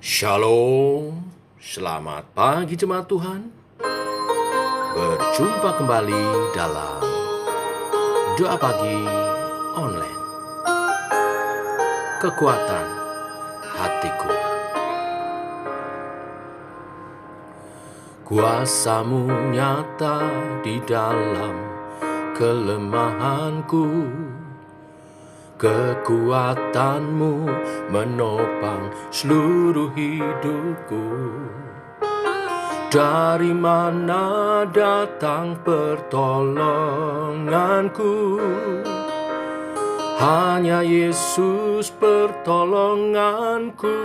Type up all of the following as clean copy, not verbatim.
Shalom, selamat pagi jemaat Tuhan. Berjumpa kembali dalam doa pagi online. Kekuatan hatiku. Kuasamu nyata di dalam kelemahanku. Kekuatanmu menopang seluruh hidupku. Dari mana datang pertolonganku? Hanya Yesus pertolonganku.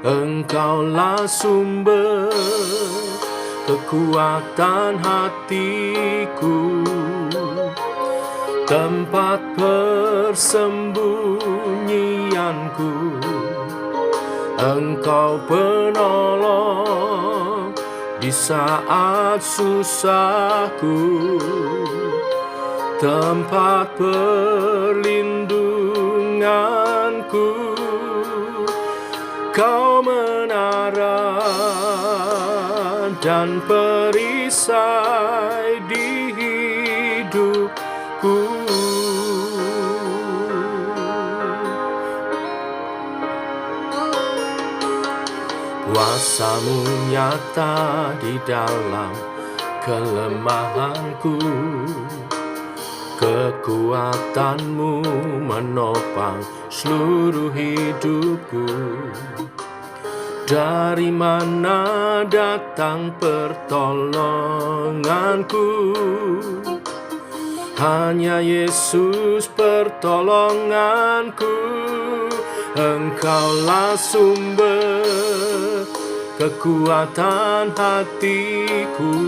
Engkaulah sumber kekuatan hatiku, tempat persembunyianku. Engkau penolong di saat susahku, tempat perlindunganku. Kau menara dan perisai di hidupku. Kuasamu nyata di dalam kelemahanku. Kekuatanmu menopang seluruh hidupku. Dari mana datang pertolonganku? Hanya Yesus pertolonganku. Engkaulah sumber kekuatan hatiku,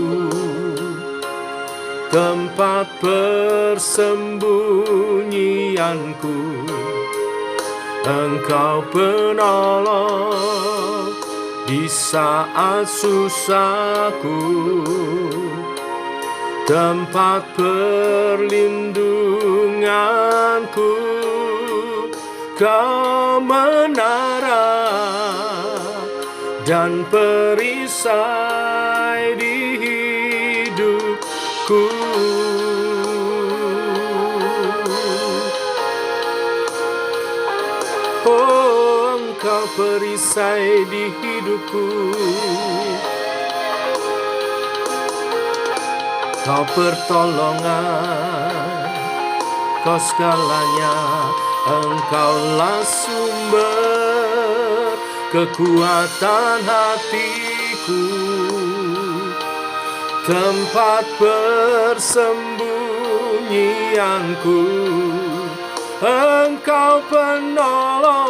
tempat persembunyianku. Engkau penolong di saat susahku, tempat perlindunganku. Kau menara dan perisai di hidupku. Oh, Engkau perisai di hidupku. Kau pertolongan, Kau segalanya. Engkaulah sumber kekuatan hatiku, tempat persembunyianku. Engkau penolong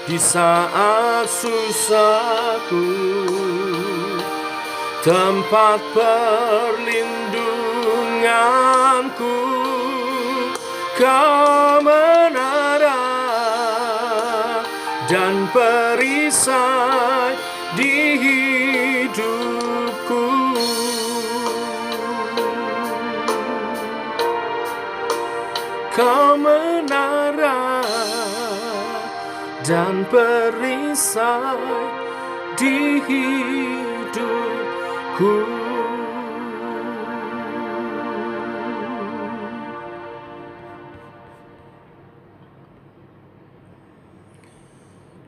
di saat susahku, tempat perlindunganku. Kau menara dan perisai di hidupku. Kau menara dan perisai di hidupku.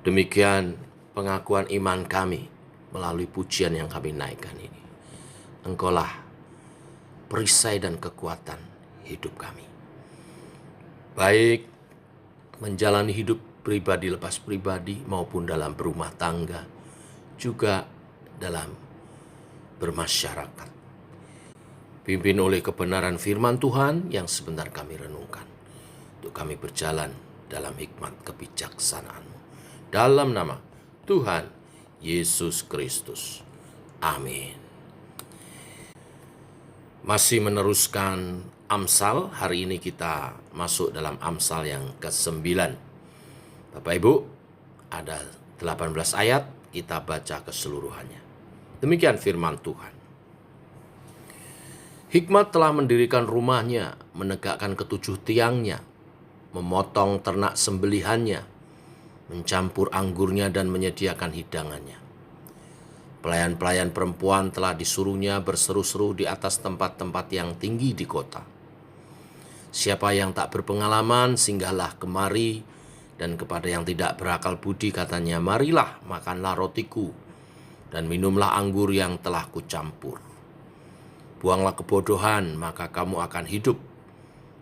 Demikian pengakuan iman kami melalui pujian yang kami naikkan ini. Engkaulah perisai dan kekuatan hidup kami. Baik menjalani hidup pribadi lepas pribadi maupun dalam berumah tangga, juga dalam bermasyarakat. Pimpin oleh kebenaran firman Tuhan yang sebentar kami renungkan, untuk kami berjalan dalam hikmat kebijaksanaan-Mu. Dalam nama Tuhan Yesus Kristus. Amin. Masih meneruskan Amsal, hari ini kita masuk dalam Amsal yang ke-9. Bapak Ibu, ada 18 ayat, kita baca keseluruhannya. Demikian firman Tuhan. Hikmat telah mendirikan rumahnya, menegakkan ketujuh tiangnya, memotong ternak sembelihannya, mencampur anggurnya dan menyediakan hidangannya. Pelayan-pelayan perempuan telah disuruhnya berseru-seru di atas tempat-tempat yang tinggi di kota. Siapa yang tak berpengalaman, singgahlah kemari, dan kepada yang tidak berakal budi katanya, marilah makanlah rotiku, dan minumlah anggur yang telah kucampur. Buanglah kebodohan, maka kamu akan hidup,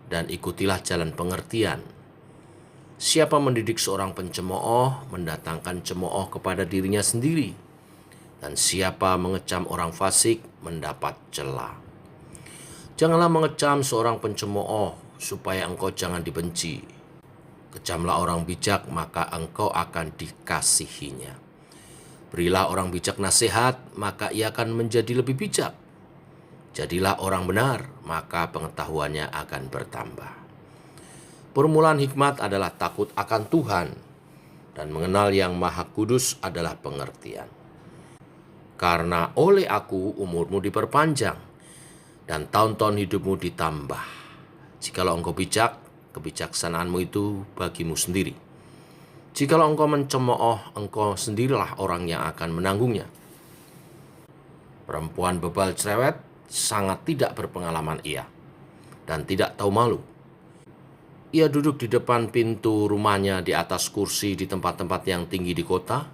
dan ikutilah jalan pengertian. Siapa mendidik seorang pencemooh, mendatangkan cemooh kepada dirinya sendiri, dan siapa mengecam orang fasik, mendapat cela. Janganlah mengecam seorang pencemooh, supaya engkau jangan dibenci. Kecamlah orang bijak, maka engkau akan dikasihinya. Berilah orang bijak nasihat, maka ia akan menjadi lebih bijak. Jadilah orang benar, maka pengetahuannya akan bertambah. Permulaan hikmat adalah takut akan Tuhan, dan mengenal Yang Maha Kudus adalah pengertian. Karena oleh aku umurmu diperpanjang, dan tahun-tahun hidupmu ditambah. Jikalau engkau bijak, kebijaksanaanmu itu bagimu sendiri. Jikalau engkau mencemooh, engkau sendirilah orang yang akan menanggungnya. Perempuan bebal cerewet sangat tidak berpengalaman ia, dan tidak tahu malu. Ia duduk di depan pintu rumahnya di atas kursi di tempat-tempat yang tinggi di kota,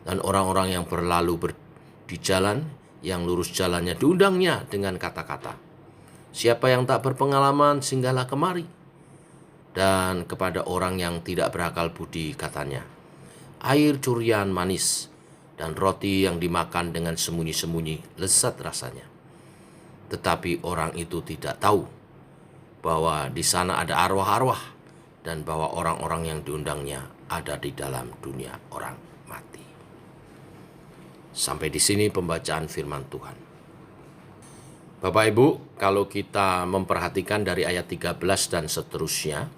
dan orang-orang yang berlalu di jalan, yang lurus jalannya diundangnya dengan kata-kata, siapa yang tak berpengalaman, singgahlah kemari. Dan kepada orang yang tidak berakal budi katanya, air curian manis dan roti yang dimakan dengan sembunyi-sembunyi lezat rasanya. Tetapi orang itu tidak tahu bahwa di sana ada arwah-arwah, dan bahwa orang-orang yang diundangnya ada di dalam dunia orang mati. Sampai di sini pembacaan firman Tuhan. Bapak Ibu, kalau kita memperhatikan dari ayat 13 dan seterusnya,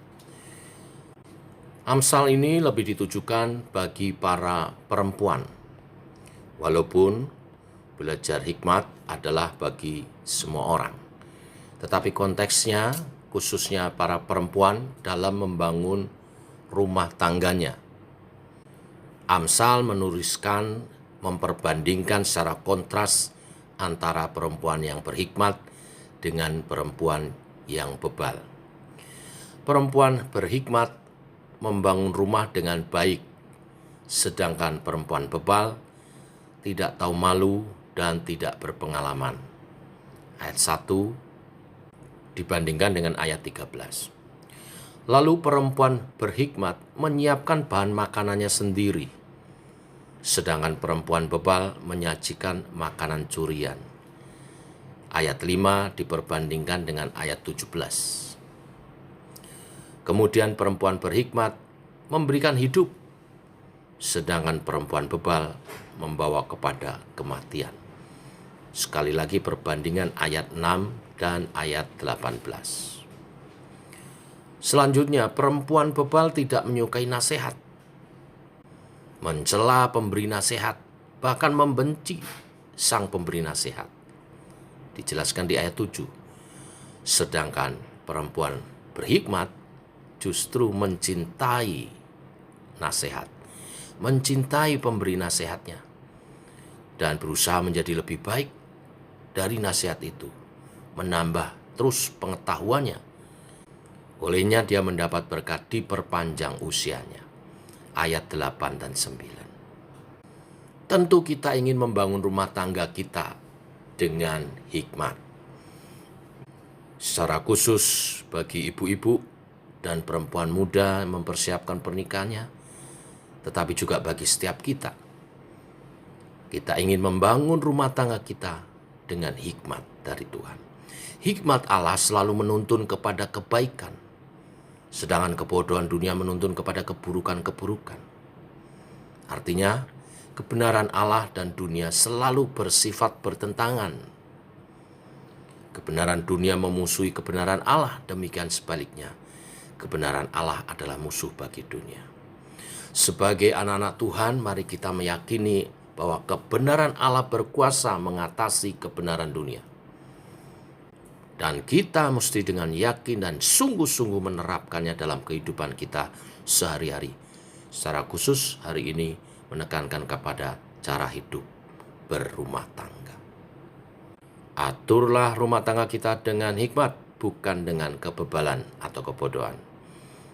Amsal ini lebih ditujukan bagi para perempuan. Walaupun belajar hikmat adalah bagi semua orang, tetapi konteksnya khususnya para perempuan dalam membangun rumah tangganya. Amsal menuliskan, memperbandingkan secara kontras antara perempuan yang berhikmat dengan perempuan yang bebal. Perempuan berhikmat membangun rumah dengan baik, sedangkan perempuan bebal tidak tahu malu dan tidak berpengalaman. Ayat 1 dibandingkan dengan ayat 13. Lalu perempuan berhikmat menyiapkan bahan makanannya sendiri, sedangkan perempuan bebal menyajikan makanan curian. Ayat 5 diperbandingkan dengan ayat 17. Kemudian perempuan berhikmat memberikan hidup, sedangkan perempuan bebal membawa kepada kematian. Sekali lagi perbandingan ayat 6 dan ayat 18. Selanjutnya, perempuan bebal tidak menyukai nasihat, mencela pemberi nasihat, bahkan membenci sang pemberi nasihat. Dijelaskan di ayat 7. Sedangkan perempuan berhikmat justru mencintai nasihat, mencintai pemberi nasihatnya, dan berusaha menjadi lebih baik dari nasihat itu, menambah terus pengetahuannya. Olehnya dia mendapat berkat diperpanjang usianya. Ayat 8 dan 9. Tentu kita ingin membangun rumah tangga kita dengan hikmat. Secara khusus bagi ibu-ibu dan perempuan muda mempersiapkan pernikahannya, tetapi juga bagi setiap kita. Kita ingin membangun rumah tangga kita dengan hikmat dari Tuhan. Hikmat Allah selalu menuntun kepada kebaikan, sedangkan kebodohan dunia menuntun kepada keburukan-keburukan. Artinya, kebenaran Allah dan dunia selalu bersifat bertentangan. Kebenaran dunia memusuhi kebenaran Allah, demikian sebaliknya. Kebenaran Allah adalah musuh bagi dunia. Sebagai anak-anak Tuhan, mari kita meyakini bahwa kebenaran Allah berkuasa mengatasi kebenaran dunia. Dan kita mesti dengan yakin dan sungguh-sungguh menerapkannya dalam kehidupan kita sehari-hari. secara khusus hari ini menekankan kepada cara hidup berumah tangga. Aturlah rumah tangga kita dengan hikmat, bukan dengan kebebalan atau kebodohan.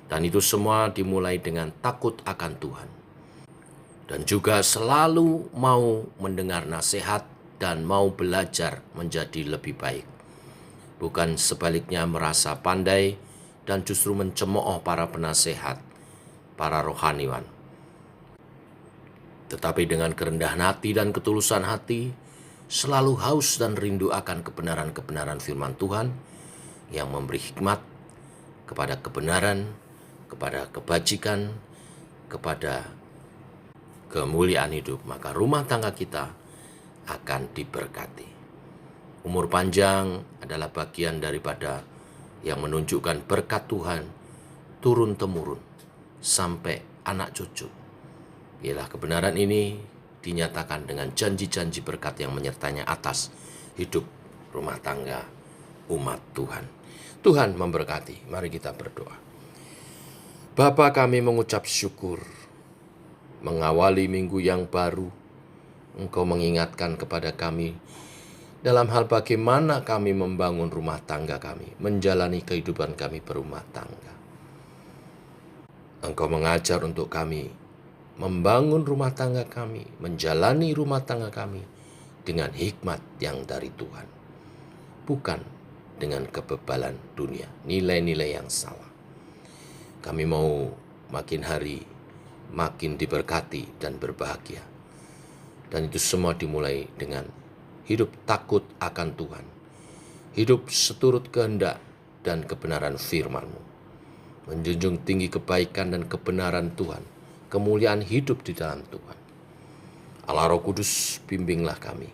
Dan itu semua dimulai dengan takut akan Tuhan. Dan juga selalu mau mendengar nasihat dan mau belajar menjadi lebih baik. Bukan sebaliknya merasa pandai dan justru mencemooh para penasehat, para rohaniwan. Tetapi dengan kerendahan hati dan ketulusan hati, selalu haus dan rindu akan kebenaran-kebenaran firman Tuhan yang memberi hikmat kepada kebenaran, kepada kebajikan, kepada kemuliaan hidup, maka rumah tangga kita akan diberkati. Umur panjang adalah bagian daripada yang menunjukkan berkat Tuhan turun-temurun sampai anak cucu. Biarlah kebenaran ini dinyatakan dengan janji-janji berkat yang menyertanya atas hidup rumah tangga umat Tuhan. Tuhan memberkati. Mari kita berdoa. Bapa, kami mengucap syukur mengawali minggu yang baru. Engkau mengingatkan kepada kami dalam hal bagaimana kami membangun rumah tangga kami, menjalani kehidupan kami berumah tangga. Engkau mengajar untuk kami membangun rumah tangga kami, menjalani rumah tangga kami dengan hikmat yang dari Tuhan, bukan dengan kebebalan dunia, nilai-nilai yang salah. Kami mau makin hari makin diberkati dan berbahagia. Dan itu semua dimulai dengan hidup takut akan Tuhan, hidup seturut kehendak dan kebenaran firman-Mu, menjunjung tinggi kebaikan dan kebenaran Tuhan, kemuliaan hidup di dalam Tuhan. Allah Roh Kudus, bimbinglah kami,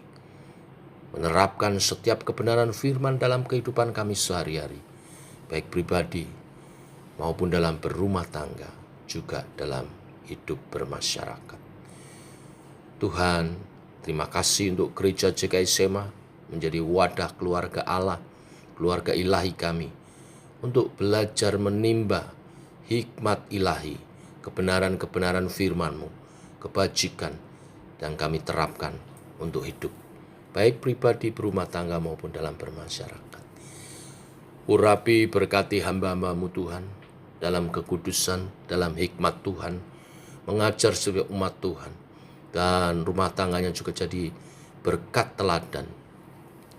menerapkan setiap kebenaran firman dalam kehidupan kami sehari-hari, baik pribadi maupun dalam berumah tangga, juga dalam hidup bermasyarakat. Tuhan, terima kasih untuk gereja GKI Sema menjadi wadah keluarga Allah, keluarga ilahi kami, untuk belajar menimba hikmat ilahi, kebenaran-kebenaran firman-Mu, kebajikan, dan kami terapkan untuk hidup, baik pribadi, berumah tangga, maupun dalam bermasyarakat. Urapi berkati hamba-hamba-Mu Tuhan, dalam kekudusan, dalam hikmat Tuhan, mengajar sebagai umat Tuhan, dan rumah tangganya juga jadi berkat teladan.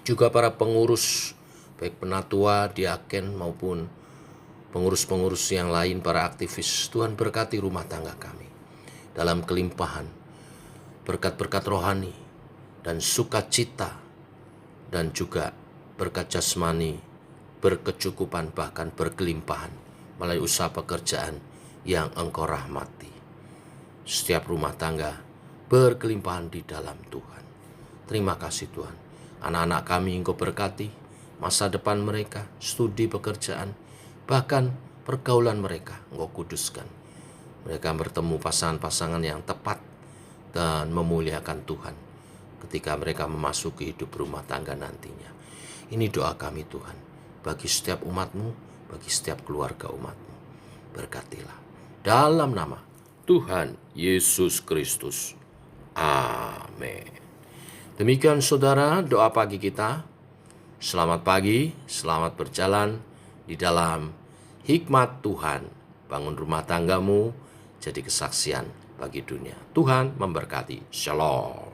Juga para pengurus, baik penatua, diaken, maupun pengurus-pengurus yang lain, para aktivis, Tuhan berkati rumah tangga kami dalam kelimpahan, berkat-berkat rohani, dan sukacita, dan juga berkat jasmani, berkecukupan, bahkan berkelimpahan, melalui usaha pekerjaan yang Engkau rahmati. Setiap rumah tangga berkelimpahan di dalam Tuhan. Terima kasih Tuhan. Anak-anak kami Engkau berkati, masa depan mereka, studi pekerjaan, bahkan pergaulan mereka Engkau kuduskan. Mereka bertemu pasangan-pasangan yang tepat dan memuliakan Tuhan ketika mereka memasuki hidup rumah tangga nantinya. Ini doa kami Tuhan, bagi setiap umat-Mu, bagi setiap keluarga umat-Mu. Berkatilah. Dalam nama Tuhan Yesus Kristus. Amin. Demikian saudara doa pagi kita. Selamat pagi, selamat berjalan di dalam hikmat Tuhan. Bangun rumah tanggamu jadi kesaksian bagi dunia. Tuhan memberkati. Shalom.